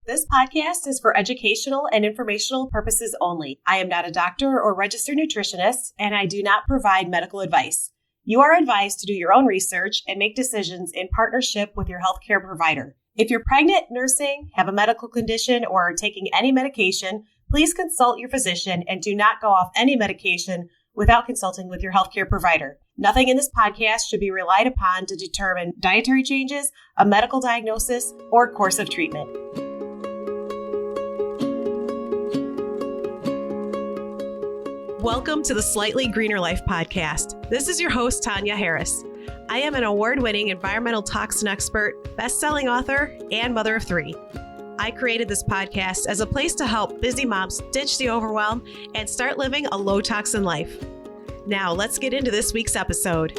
This podcast is for educational and informational purposes only. I am not a doctor or registered nutritionist, and I do not provide medical advice. You are advised to do your own research and make decisions in partnership with your healthcare provider. If you're pregnant, nursing, have a medical condition, or are taking any medication, please consult your physician and do not go off any medication without consulting with your healthcare provider. Nothing in this podcast should be relied upon to determine dietary changes, a medical diagnosis, or course of treatment. Welcome to the Slightly Greener Life podcast. This is your host, Tonya Harris. I am an award-winning environmental toxin expert, best-selling author, and mother of three. I created this podcast as a place to help busy moms ditch the overwhelm and start living a low-toxin life. Now, let's get into this week's episode.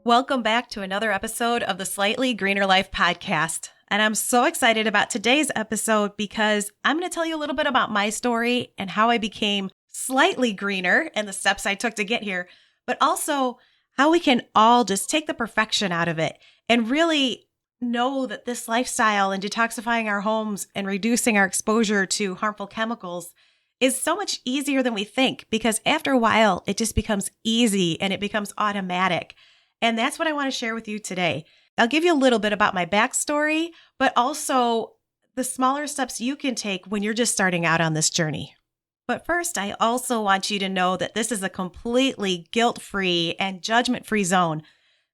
Welcome back to another episode of the Slightly Greener Life podcast. And I'm so excited about today's episode because I'm going to tell you a little bit about my story and how I became slightly greener and the steps I took to get here, but also how we can all just take the perfection out of it and really know that this lifestyle and detoxifying our homes and reducing our exposure to harmful chemicals is so much easier than we think, because after a while, it just becomes easy and it becomes automatic. And that's what I want to share with you today. I'll give you a little bit about my backstory, but also the smaller steps you can take when you're just starting out on this journey. But first, I also want you to know that this is a completely guilt-free and judgment-free zone.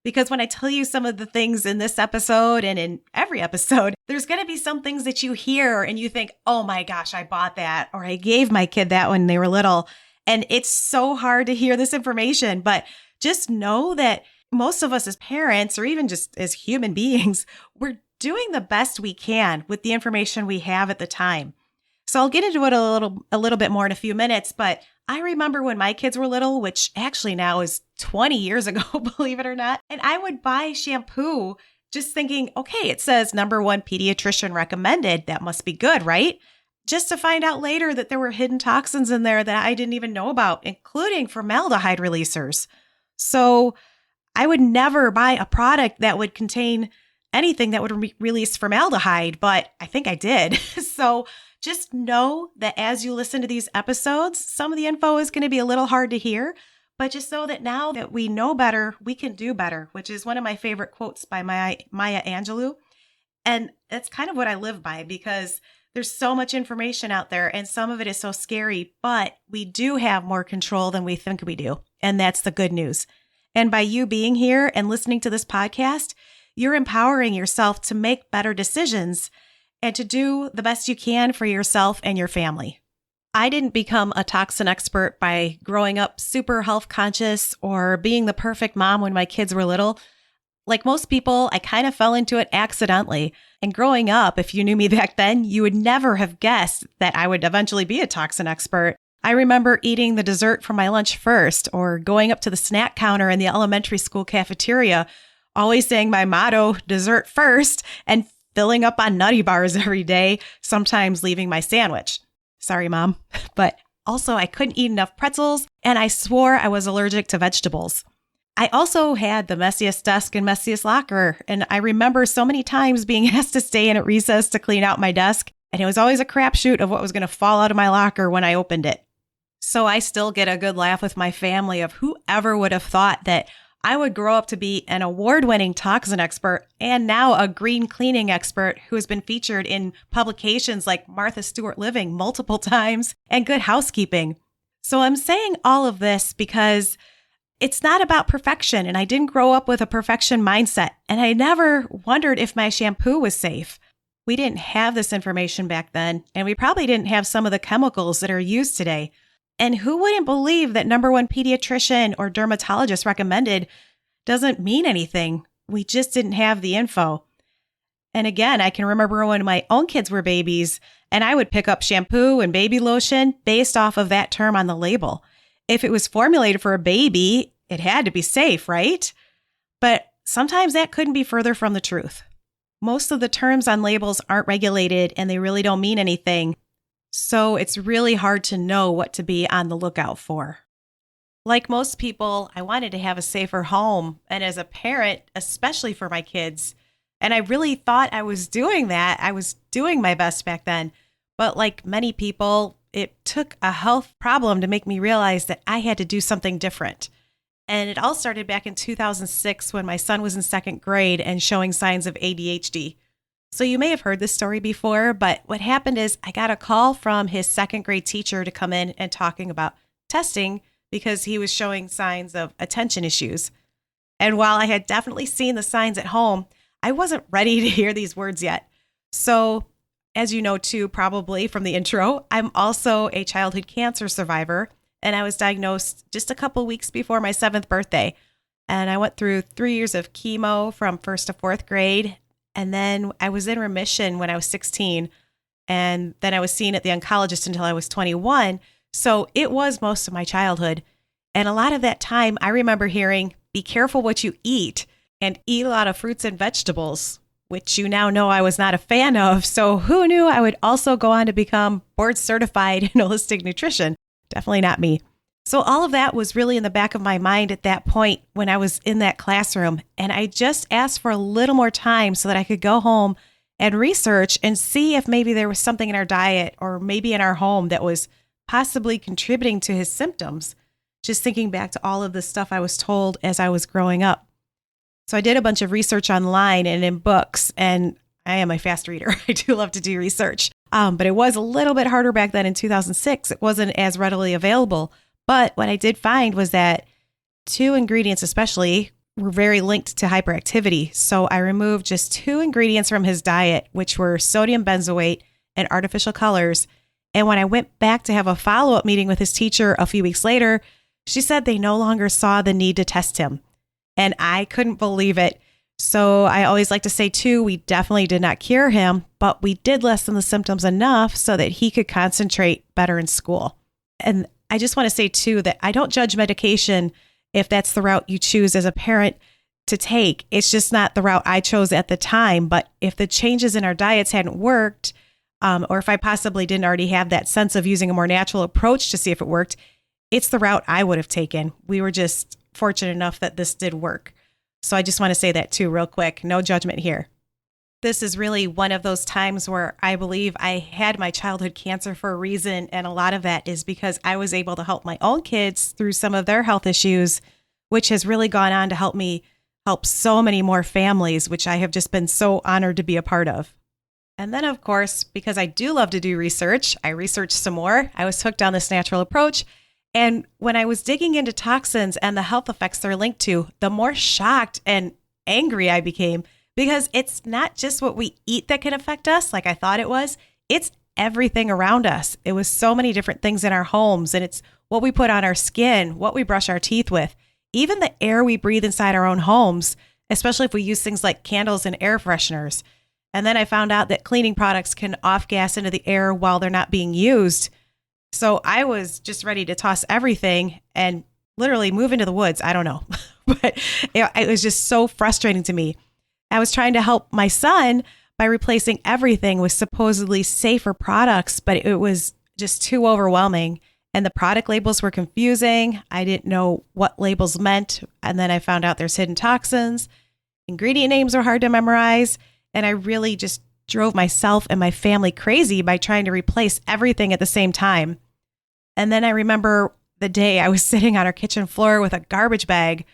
Because when I tell you some of the things in this episode and in every episode, there's going to be some things that you hear and you think, oh my gosh, I bought that, or I gave my kid that when they were little. And it's so hard to hear this information, but just know that most of us as parents, or even just as human beings, we're doing the best we can with the information we have at the time. So I'll get into it a little bit more in a few minutes, but I remember when my kids were little, which actually now is 20 years ago, believe it or not, and I would buy shampoo just thinking, okay, it says #1 pediatrician recommended. That must be good, right? Just to find out later that there were hidden toxins in there that I didn't even know about, including formaldehyde releasers. So I would never buy a product that would contain anything that would release formaldehyde, but I think I did. So just know that as you listen to these episodes, some of the info is going to be a little hard to hear, but just know that now that we know better, we can do better, which is one of my favorite quotes by Maya Angelou. And that's kind of what I live by, because there's so much information out there and some of it is so scary, but we do have more control than we think we do. And that's the good news. And by you being here and listening to this podcast, you're empowering yourself to make better decisions and to do the best you can for yourself and your family. I didn't become a toxin expert by growing up super health conscious or being the perfect mom when my kids were little. Like most people, I kind of fell into it accidentally. And growing up, if you knew me back then, you would never have guessed that I would eventually be a toxin expert. I remember eating the dessert for my lunch first, or going up to the snack counter in the elementary school cafeteria, always saying my motto, dessert first, and filling up on nutty bars every day, sometimes leaving my sandwich. Sorry, Mom. But also I couldn't eat enough pretzels, and I swore I was allergic to vegetables. I also had the messiest desk and messiest locker, and I remember so many times being asked to stay in at recess to clean out my desk, and it was always a crapshoot of what was going to fall out of my locker when I opened it. So I still get a good laugh with my family of whoever would have thought that I would grow up to be an award-winning toxin expert and now a green cleaning expert who has been featured in publications like Martha Stewart Living multiple times and Good Housekeeping. So I'm saying all of this because it's not about perfection, and I didn't grow up with a perfection mindset, and I never wondered if my shampoo was safe. We didn't have this information back then, and we probably didn't have some of the chemicals that are used today. And who wouldn't believe that #1 pediatrician or dermatologist recommended doesn't mean anything? We just didn't have the info. And again, I can remember when my own kids were babies and I would pick up shampoo and baby lotion based off of that term on the label. If it was formulated for a baby, it had to be safe, right? But sometimes that couldn't be further from the truth. Most of the terms on labels aren't regulated and they really don't mean anything. So it's really hard to know what to be on the lookout for. Like most people, I wanted to have a safer home. And as a parent, especially for my kids, And I really thought I was doing that. I was doing my best back then. But like many people, it took a health problem to make me realize that I had to do something different. And it all started back in 2006 when my son was in second grade and showing signs of ADHD. So you may have heard this story before, but what happened is I got a call from his second grade teacher to come in and talking about testing because he was showing signs of attention issues. And while I had definitely seen the signs at home, I wasn't ready to hear these words yet. So, as you know too, probably from the intro, I'm also a childhood cancer survivor, and I was diagnosed just a couple weeks before my 7th birthday. And I went through 3 years of chemo from 1st to 4th grade, and then I was in remission when I was 16, and then I was seen at the oncologist until I was 21. So it was most of my childhood. And a lot of that time, I remember hearing, be careful what you eat and eat a lot of fruits and vegetables, which you now know I was not a fan of. So who knew I would also go on to become board certified in holistic nutrition? Definitely not me. So all of that was really in the back of my mind at that point when I was in that classroom. And I just asked for a little more time so that I could go home and research and see if maybe there was something in our diet or maybe in our home that was possibly contributing to his symptoms. Just thinking back to all of the stuff I was told as I was growing up. So I did a bunch of research online and in books, and I am a fast reader. I do love to do research. But it was a little bit harder back then in 2006. It wasn't as readily available. But what I did find was that 2 ingredients especially were very linked to hyperactivity. So I removed just 2 ingredients from his diet, which were sodium benzoate and artificial colors. And when I went back to have a follow-up meeting with his teacher a few weeks later, she said they no longer saw the need to test him. And I couldn't believe it. So I always like to say, too, we definitely did not cure him, but we did lessen the symptoms enough so that he could concentrate better in school. And I just want to say, too, that I don't judge medication if that's the route you choose as a parent to take. It's just not the route I chose at the time. But if the changes in our diets hadn't worked, or if I possibly didn't already have that sense of using a more natural approach to see if it worked, it's the route I would have taken. We were just fortunate enough that this did work. So I just want to say that too, real quick. No judgment here. This is really one of those times where I believe I had my childhood cancer for a reason. And a lot of that is because I was able to help my own kids through some of their health issues, which has really gone on to help me help so many more families, which I have just been so honored to be a part of. And then, of course, because I do love to do research, I researched some more. I was hooked on this natural approach. And when I was digging into toxins and the health effects they're linked to, the more shocked and angry I became, because it's not just what we eat that can affect us, like I thought it was. It's everything around us. It was so many different things in our homes, and it's what we put on our skin, what we brush our teeth with, even the air we breathe inside our own homes, especially if we use things like candles and air fresheners. And then I found out that cleaning products can off-gas into the air while they're not being used. So I was just ready to toss everything and literally move into the woods. I don't know, but it was just so frustrating to me. I was trying to help my son by replacing everything with supposedly safer products, but it was just too overwhelming. And the product labels were confusing. I didn't know what labels meant. And then I found out there's hidden toxins. Ingredient names are hard to memorize. And I really just drove myself and my family crazy by trying to replace everything at the same time. And then I remember the day I was sitting on our kitchen floor with a garbage bag,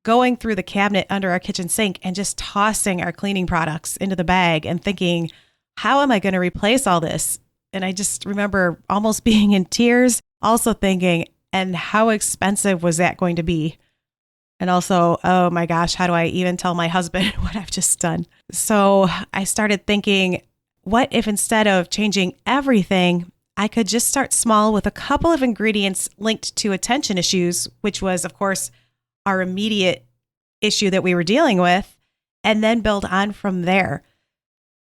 going through the cabinet under our kitchen sink and just tossing our cleaning products into the bag and thinking, how am I going to replace all this? And I just remember almost being in tears, also thinking, and how expensive was that going to be? And also, oh my gosh, how do I even tell my husband what I've just done? So I started thinking, what if instead of changing everything, I could just start small with a couple of ingredients linked to attention issues, which was, of course, our immediate issue that we were dealing with, and then build on from there.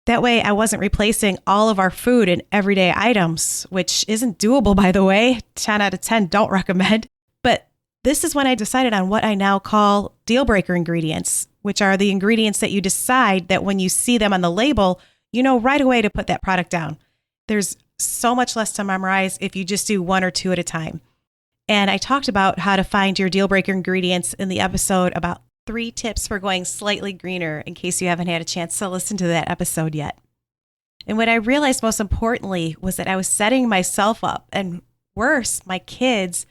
That way, I wasn't replacing all of our food and everyday items, which isn't doable, by the way. 10 out of 10 don't recommend. But this is when I decided on what I now call dealbreaker ingredients, which are the ingredients that you decide that when you see them on the label, you know right away to put that product down. There's so much less to memorize if you just do 1 or 2 at a time. And I talked about how to find your dealbreaker ingredients in the episode about 3 tips for going slightly greener in case you haven't had a chance to listen to that episode yet. And what I realized most importantly was that I was setting myself up, and worse, my kids,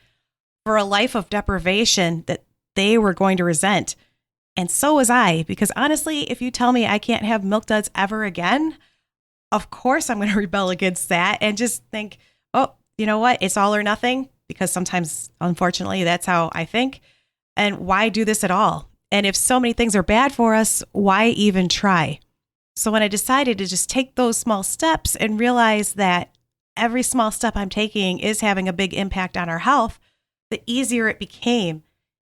for a life of deprivation that they were going to resent. And so was I, because honestly, if you tell me I can't have Milk Duds ever again, of course I'm going to rebel against that and just think, oh, you know what? It's all or nothing, because sometimes, unfortunately, that's how I think. And why do this at all? And if so many things are bad for us, why even try? So when I decided to just take those small steps and realize that every small step I'm taking is having a big impact on our health, the easier it became.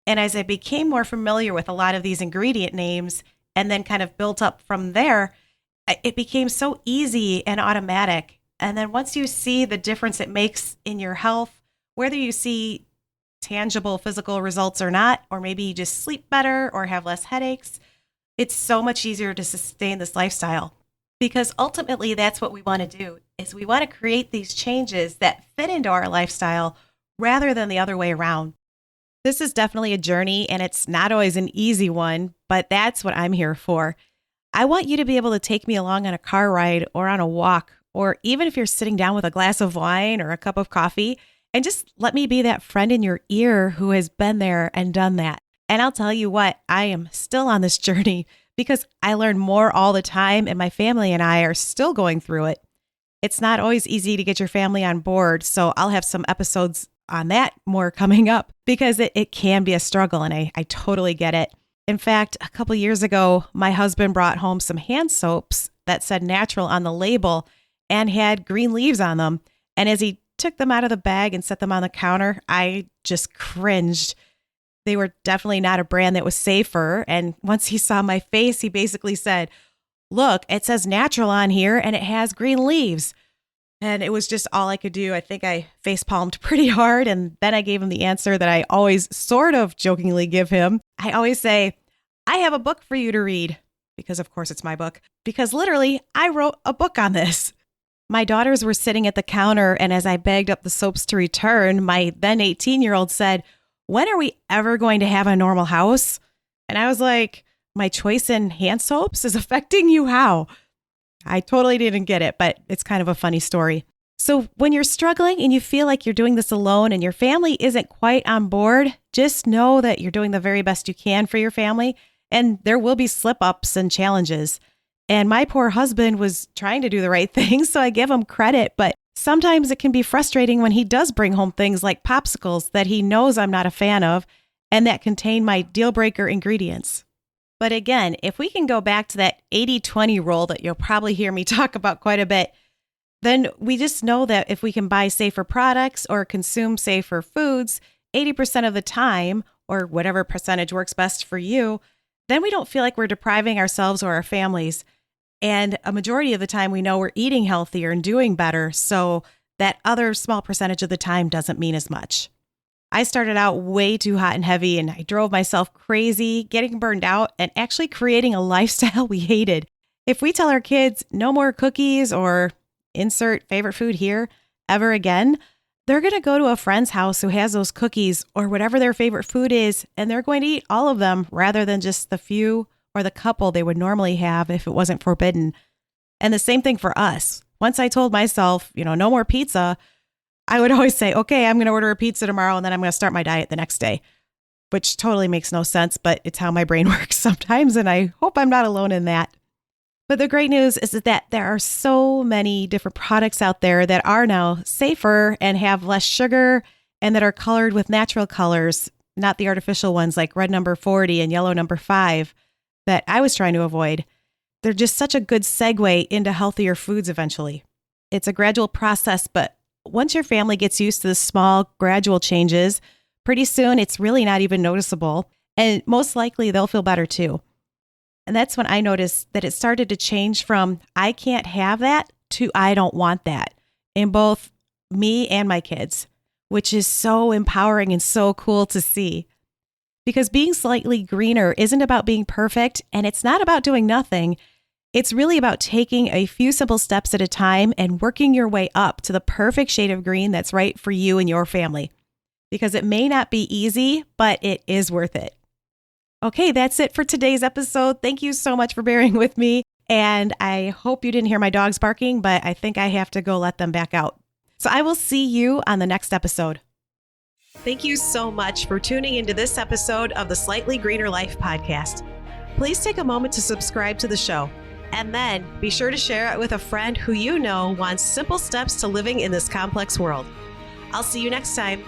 And as I became more familiar with a lot of these ingredient names and then kind of built up from there, it became so easy and automatic. And then once you see the difference it makes in your health, whether you see tangible physical results or not, or maybe you just sleep better or have less headaches, it's so much easier to sustain this lifestyle. Because ultimately that's what we want to do, is we want to create these changes that fit into our lifestyle rather than the other way around. This is definitely a journey, and it's not always an easy one, but that's what I'm here for. I want you to be able to take me along on a car ride or on a walk, or even if you're sitting down with a glass of wine or a cup of coffee, and just let me be that friend in your ear who has been there and done that. And I'll tell you what, I am still on this journey because I learn more all the time, and my family and I are still going through it. It's not always easy to get your family on board, so I'll have some episodes on that more coming up, because it can be a struggle, and I totally get it. In fact, a couple years ago, my husband brought home some hand soaps that said natural on the label and had green leaves on them. And as he took them out of the bag and set them on the counter, I just cringed. They were definitely not a brand that was safer. And once he saw my face, he basically said, "Look, it says natural on here and it has green leaves." And it was just all I could do. I think I face palmed pretty hard. And then I gave him the answer that I always sort of jokingly give him. I always say, "I have a book for you to read," because of course it's my book, because literally I wrote a book on this. My daughters were sitting at the counter, and as I bagged up the soaps to return, my then 18-year-old said, "When are we ever going to have a normal house?" And I was like, "My choice in hand soaps is affecting you how?" I totally didn't get it, but it's kind of a funny story. So when you're struggling and you feel like you're doing this alone and your family isn't quite on board, just know that you're doing the very best you can for your family, and there will be slip-ups and challenges. And my poor husband was trying to do the right thing, so I give him credit, but sometimes it can be frustrating when he does bring home things like popsicles that he knows I'm not a fan of and that contain my deal breaker ingredients. But again, if we can go back to that 80-20 rule that you'll probably hear me talk about quite a bit, then we just know that if we can buy safer products or consume safer foods 80% of the time, or whatever percentage works best for you, then we don't feel like we're depriving ourselves or our families. And a majority of the time, we know we're eating healthier and doing better. So that other small percentage of the time doesn't mean as much. I started out way too hot and heavy, and I drove myself crazy, getting burned out, and actually creating a lifestyle we hated. If we tell our kids no more cookies or insert favorite food here ever again, they're going to go to a friend's house who has those cookies or whatever their favorite food is, and they're going to eat all of them rather than just the few or the couple they would normally have if it wasn't forbidden. And the same thing for us. Once I told myself, no more pizza, I would always say, okay, I'm going to order a pizza tomorrow and then I'm going to start my diet the next day, which totally makes no sense, but it's how my brain works sometimes. And I hope I'm not alone in that. But the great news is that there are so many different products out there that are now safer and have less sugar and that are colored with natural colors, not the artificial ones like red number 40 and yellow number 5 that I was trying to avoid. They're just such a good segue into healthier foods eventually. It's a gradual process, but once your family gets used to the small, gradual changes, pretty soon it's really not even noticeable. And most likely they'll feel better too. And that's when I noticed that it started to change from I can't have that to I don't want that in both me and my kids, which is so empowering and so cool to see. Because being slightly greener isn't about being perfect, and it's not about doing nothing. It's really about taking a few simple steps at a time and working your way up to the perfect shade of green that's right for you and your family. Because it may not be easy, but it is worth it. Okay, that's it for today's episode. Thank you so much for bearing with me. And I hope you didn't hear my dogs barking, but I think I have to go let them back out. So I will see you on the next episode. Thank you so much for tuning into this episode of the Slightly Greener Life podcast. Please take a moment to subscribe to the show, and then be sure to share it with a friend who you know wants simple steps to living in this complex world. I'll see you next time.